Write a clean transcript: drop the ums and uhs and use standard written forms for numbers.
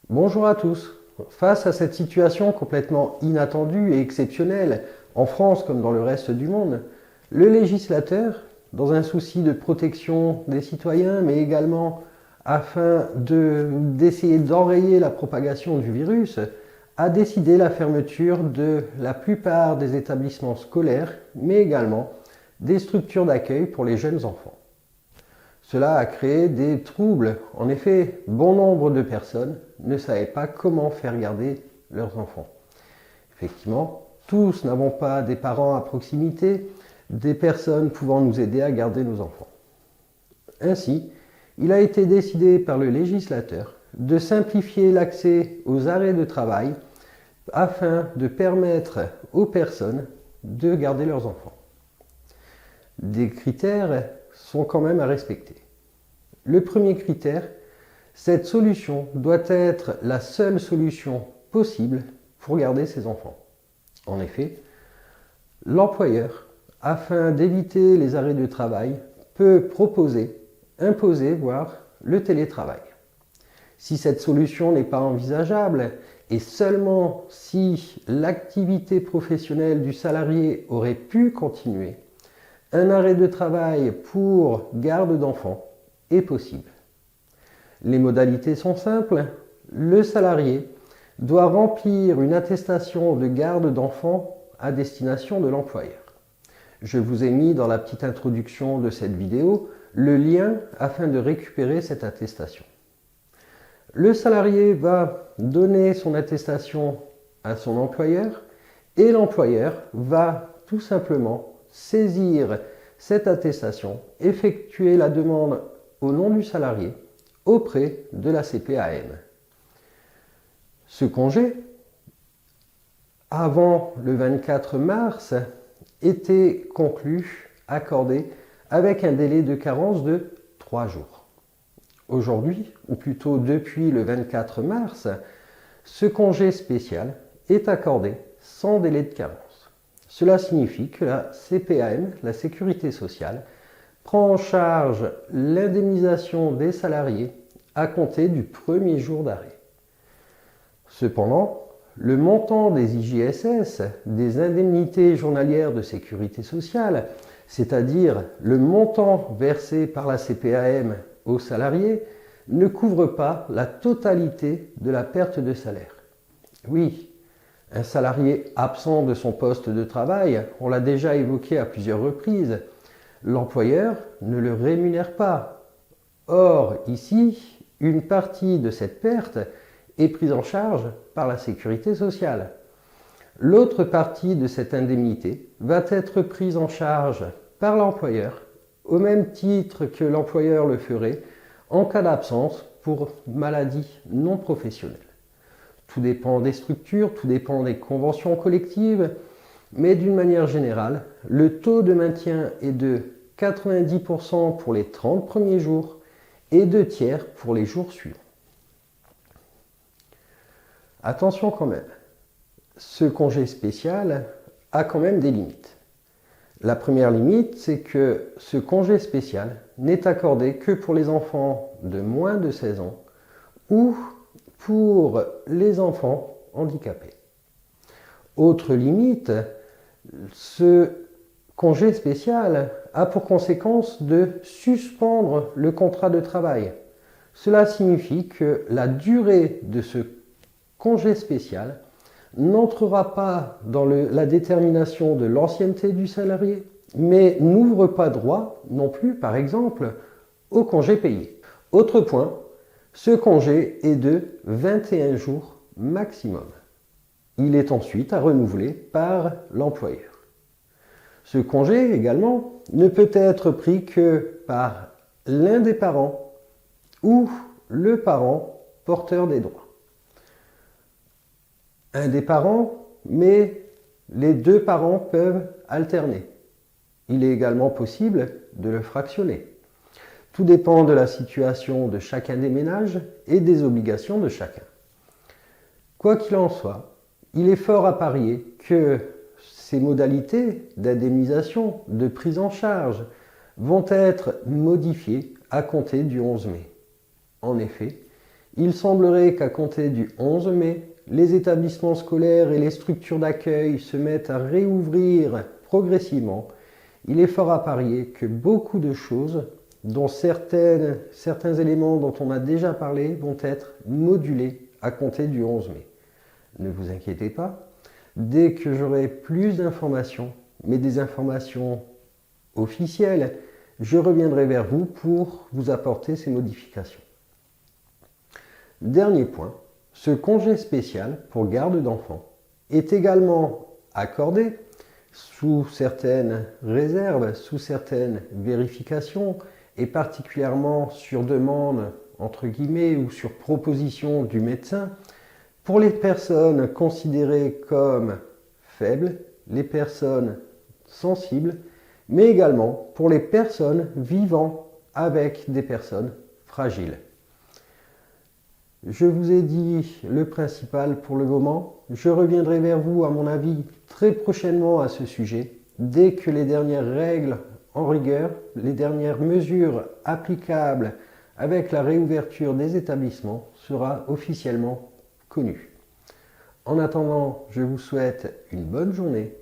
Bonjour à tous. Face à cette situation complètement inattendue et exceptionnelle, en France comme dans le reste du monde, le législateur, dans un souci de protection des citoyens, mais également afin d'essayer d'enrayer la propagation du virus, a décidé la fermeture de la plupart des établissements scolaires, mais également des structures d'accueil pour les jeunes enfants. Cela a créé des troubles. En effet, bon nombre de personnes ne savaient pas comment faire garder leurs enfants. Effectivement, tous n'avons pas des parents à proximité, des personnes pouvant nous aider à garder nos enfants. Ainsi, il a été décidé par le législateur de simplifier l'accès aux arrêts de travail afin de permettre aux personnes de garder leurs enfants. Des critères sont quand même à respecter. Le premier critère, cette solution doit être la seule solution possible pour garder ses enfants. En effet, l'employeur, afin d'éviter les arrêts de travail, peut proposer, imposer, voire le télétravail. Si cette solution n'est pas envisageable, et seulement si l'activité professionnelle du salarié aurait pu continuer, un arrêt de travail pour garde d'enfants est possible. Les modalités sont simples. Le salarié doit remplir une attestation de garde d'enfants à destination de l'employeur. Je vous ai mis dans la petite introduction de cette vidéo le lien afin de récupérer cette attestation. Le salarié va donner son attestation à son employeur et l'employeur va tout simplement saisir cette attestation, effectuer la demande au nom du salarié auprès de la CPAM. Ce congé, avant le 24 mars, était conclu, accordé avec un délai de carence de 3 jours. Aujourd'hui, ou plutôt depuis le 24 mars, ce congé spécial est accordé sans délai de carence. Cela signifie que la CPAM, la Sécurité sociale, prend en charge l'indemnisation des salariés à compter du premier jour d'arrêt. Cependant, le montant des IJSS, des indemnités journalières de sécurité sociale, c'est-à-dire le montant versé par la CPAM aux salariés, ne couvre pas la totalité de la perte de salaire. Oui, un salarié absent de son poste de travail, on l'a déjà évoqué à plusieurs reprises, l'employeur ne le rémunère pas. Or, ici, une partie de cette perte est prise en charge par la sécurité sociale. L'autre partie de cette indemnité va être prise en charge par l'employeur, au même titre que l'employeur le ferait en cas d'absence pour maladie non professionnelle. Tout dépend des structures, tout dépend des conventions collectives, mais d'une manière générale, le taux de maintien est de 90% pour les 30 premiers jours et 2/3 pour les jours suivants. Attention quand même, ce congé spécial a quand même des limites. La première limite, c'est que ce congé spécial n'est accordé que pour les enfants de moins de 16 ans ou pour les enfants handicapés. Autre limite, ce congé spécial a pour conséquence de suspendre le contrat de travail. Cela signifie que la durée de ce congé spécial n'entrera pas dans la détermination de l'ancienneté du salarié, mais n'ouvre pas droit non plus, par exemple, au congé payé. Autre point, ce congé est de 21 jours maximum. Il est ensuite à renouveler par l'employeur. Ce congé également ne peut être pris que par l'un des parents ou le parent porteur des droits. Un des parents, mais les deux parents peuvent alterner. Il est également possible de le fractionner. Tout dépend de la situation de chacun des ménages et des obligations de chacun. Quoi qu'il en soit, il est fort à parier que ces modalités d'indemnisation, de prise en charge, vont être modifiées à compter du 11 mai. En effet, Il semblerait qu'à compter du 11 mai, les établissements scolaires et les structures d'accueil se mettent à réouvrir progressivement. Il est fort à parier que beaucoup de choses, dont certains éléments dont on a déjà parlé, vont être modulés à compter du 11 mai. Ne vous inquiétez pas, dès que j'aurai plus d'informations, mais des informations officielles, je reviendrai vers vous pour vous apporter ces modifications. Dernier point, ce congé spécial pour garde d'enfants est également accordé sous certaines réserves, sous certaines vérifications et particulièrement sur demande, entre guillemets, ou sur proposition du médecin, pour les personnes considérées comme faibles, les personnes sensibles, mais également pour les personnes vivant avec des personnes fragiles. Je vous ai dit le principal pour le moment. Je reviendrai vers vous, à mon avis, très prochainement à ce sujet, dès que les dernières règles en vigueur, les dernières mesures applicables avec la réouverture des établissements sera officiellement connues. En attendant, je vous souhaite une bonne journée